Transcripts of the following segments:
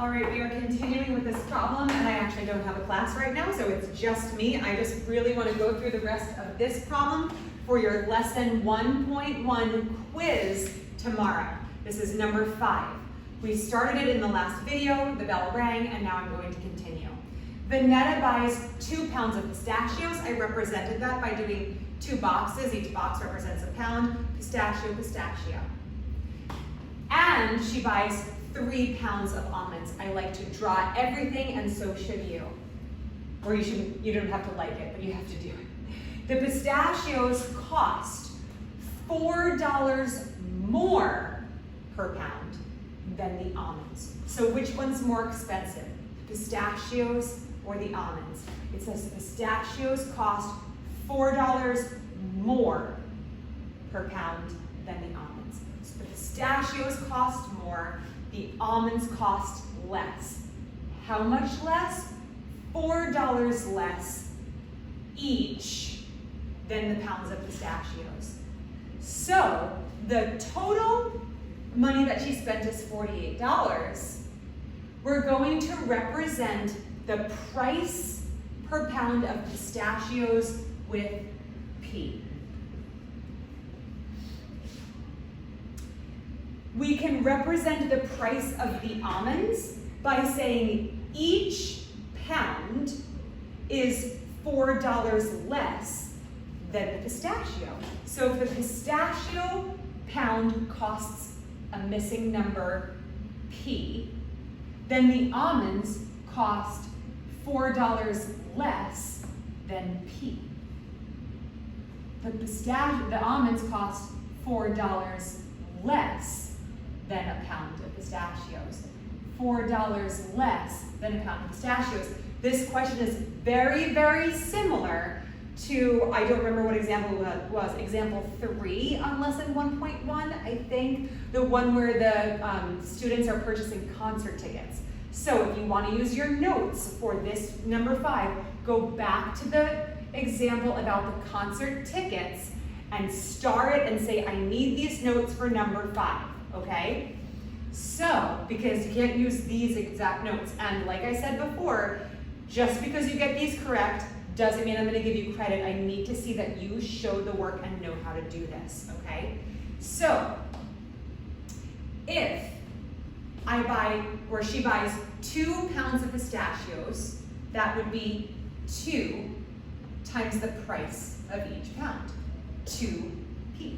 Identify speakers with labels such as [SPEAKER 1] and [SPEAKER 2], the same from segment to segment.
[SPEAKER 1] All right, we are continuing with this problem, and I actually don't have a class right now, so it's just me. I just really want to go through the rest of this problem for your lesson 1.1 quiz tomorrow. This is number 5. We started it in the last video, the bell rang, and now I'm going to continue. Vanetta buys 2 pounds of pistachios. I represented that by doing 2 boxes. Each box represents a pound. Pistachio, pistachio. And she buys 3 pounds of almonds. I like to draw everything, and so should you. Or you don't have to like it, but you have to do it. The pistachios cost $4 more per pound than the almonds. So which one's more expensive, pistachios or the almonds? It says the pistachios cost $4 more per pound than the almonds. So the pistachios cost more, the almonds cost less. How much less? $4 less each than the pounds of pistachios. So the total money that she spent is $48. We're going to represent the price per pound of pistachios with P. We can represent the price of the almonds by saying each pound is $4 less than the pistachio. So if the pistachio pound costs a missing number P, then the almonds cost $4 less than P. The almonds cost $4 less than a pound of pistachios. $4 less than a pound of pistachios. This question is very, very similar to, I don't remember what example it was, example 3 on lesson 1.1, I think, the one where the students are purchasing concert tickets. So if you want to use your notes for this number 5, go back to the example about the concert tickets and star it and say, I need these notes for number 5, okay? So, because you can't use these exact notes, and like I said before, just because you get these correct doesn't mean I'm going to give you credit. I need to see that you showed the work and know how to do this, okay? So, if I buy, or she buys 2 pounds of pistachios, that would be 2 times the price of each pound, 2p.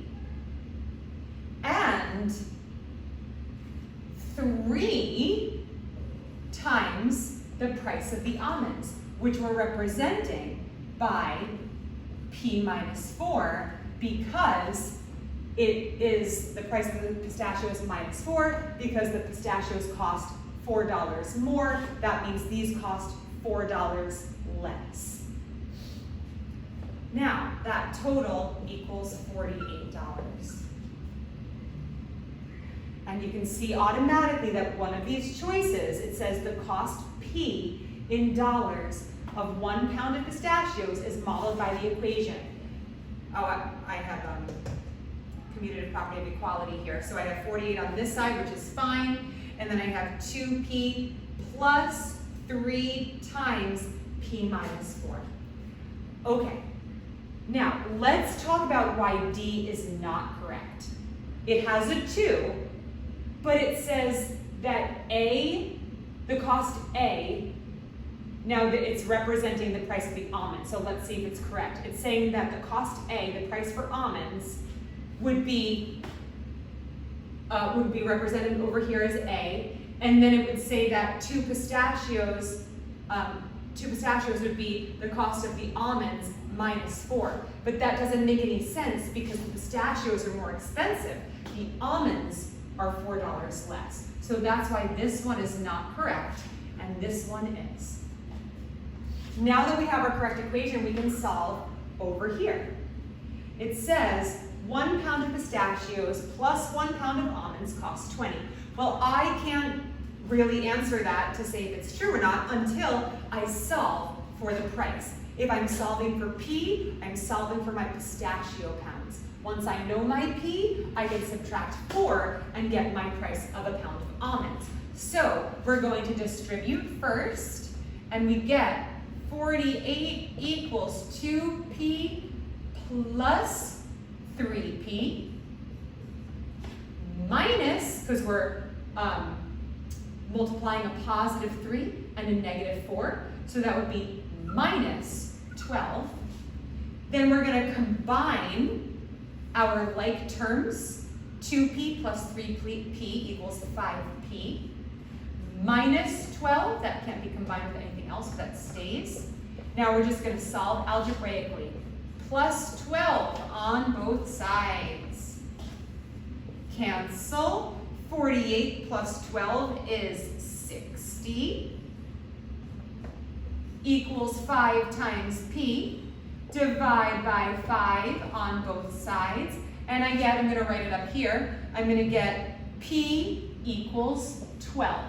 [SPEAKER 1] And 3 times the price of the almonds, which we're representing by P minus 4, because it is the price of the pistachios minus 4, because the pistachios cost $4 more. That means these cost $4 less. Now, that total equals $48. And you can see automatically that one of these choices, it says the cost P in dollars of 1 pound of pistachios is modeled by the equation. Oh, I have commutative property of equality here. So I have 48 on this side, which is fine. And then I have 2p plus 3 times p minus 4. Okay, now let's talk about why D is not correct. It has a 2, but it says that A, the cost A, now that it's representing the price of the almond, so let's see if it's correct. It's saying that the cost A, the price for almonds, would be represented over here as A, and then it would say that 2 pistachios would be the cost of the almonds minus 4. But that doesn't make any sense because the pistachios are more expensive. The almonds are $4 less. So that's why this one is not correct, and this one is. Now that we have our correct equation, we can solve over here. It says 1 pound of pistachios plus 1 pound of almonds costs 20. Well, I can't really answer that to say if it's true or not until I solve for the price. If I'm solving for P, I'm solving for my pistachio pounds. Once I know my P, I can subtract 4 and get my price of a pound of almonds. So we're going to distribute first, and we get 48 equals 2P plus 3P minus, because we're multiplying a positive 3 and a negative 4, so that would be minus 12. Then we're going to combine our like terms. 2P plus 3P equals 5P minus 12. That can't be combined with anything else, so that stays. Now we're just going to solve algebraically. Plus 12 on both sides. Cancel. 48 plus 12 is 60. Equals 5 times P. Divide by 5 on both sides. And I'm going to write it up here. I'm going to get P equals 12.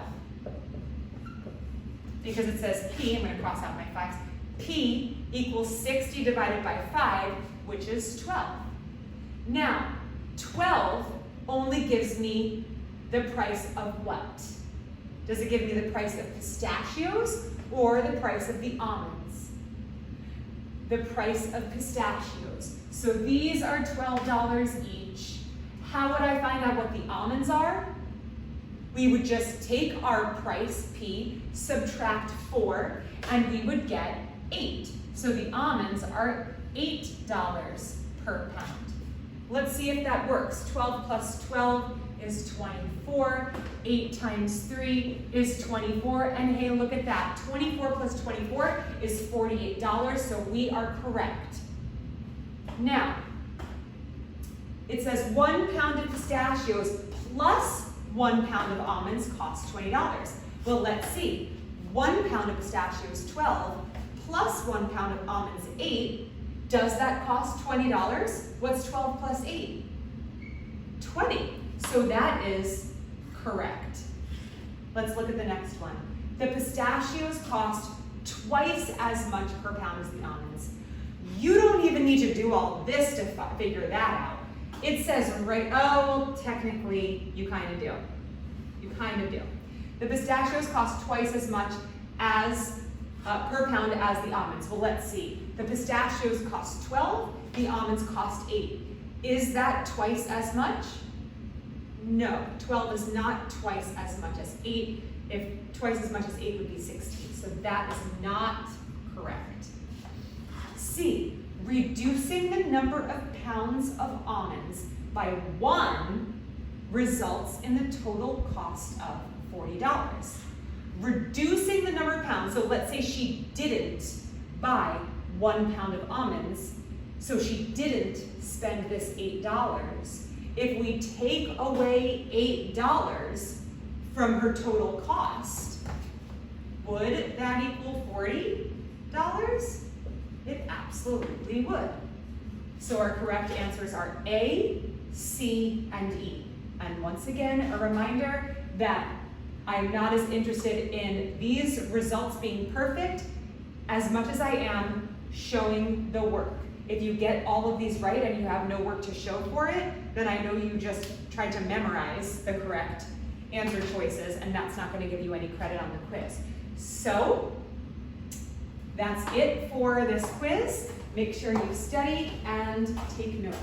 [SPEAKER 1] Because it says P, I'm going to cross out my 5s. P equals 60 divided by 5, which is 12. Now, 12 only gives me the price of what? Does it give me the price of pistachios or the price of the almonds? The price of pistachios. So these are $12 each. How would I find out what the almonds are? We would just take our price, P, subtract 4, and we would get 8. So the almonds are $8 per pound. Let's see if that works. 12 plus 12 is 24. 8 times 3 is 24. And hey, look at that. 24 plus 24 is $48, so we are correct. Now, it says 1 pound of pistachios plus 1 pound of almonds costs $20. Well, let's see. 1 pound of pistachios, 12, plus 1 pound of almonds, 8. Does that cost $20? What's 12 plus 8? 20. So that is correct. Let's look at the next one. The pistachios cost twice as much per pound as the almonds. You don't even need to do all this to figure that out. It says right, oh, well, technically you kind of do. You kind of do. The pistachios cost twice as much as per pound as the almonds. Well, let's see. The pistachios cost 12, the almonds cost 8. Is that twice as much? No, 12 is not twice as much as 8. If twice as much as 8 would be 16. So that is not correct. C, reducing the number of pounds of almonds by 1 results in the total cost of $40. Reducing the number of pounds, so let's say she didn't buy 1 pound of almonds, so she didn't spend this $8. If we take away $8 from her total cost, would that equal $40? It absolutely would. So our correct answers are A, C, and E. And once again, a reminder that I'm not as interested in these results being perfect as much as I am showing the work. If you get all of these right and you have no work to show for it, then I know you just tried to memorize the correct answer choices, and that's not going to give you any credit on the quiz. So that's it for this quiz. Make sure you study and take notes.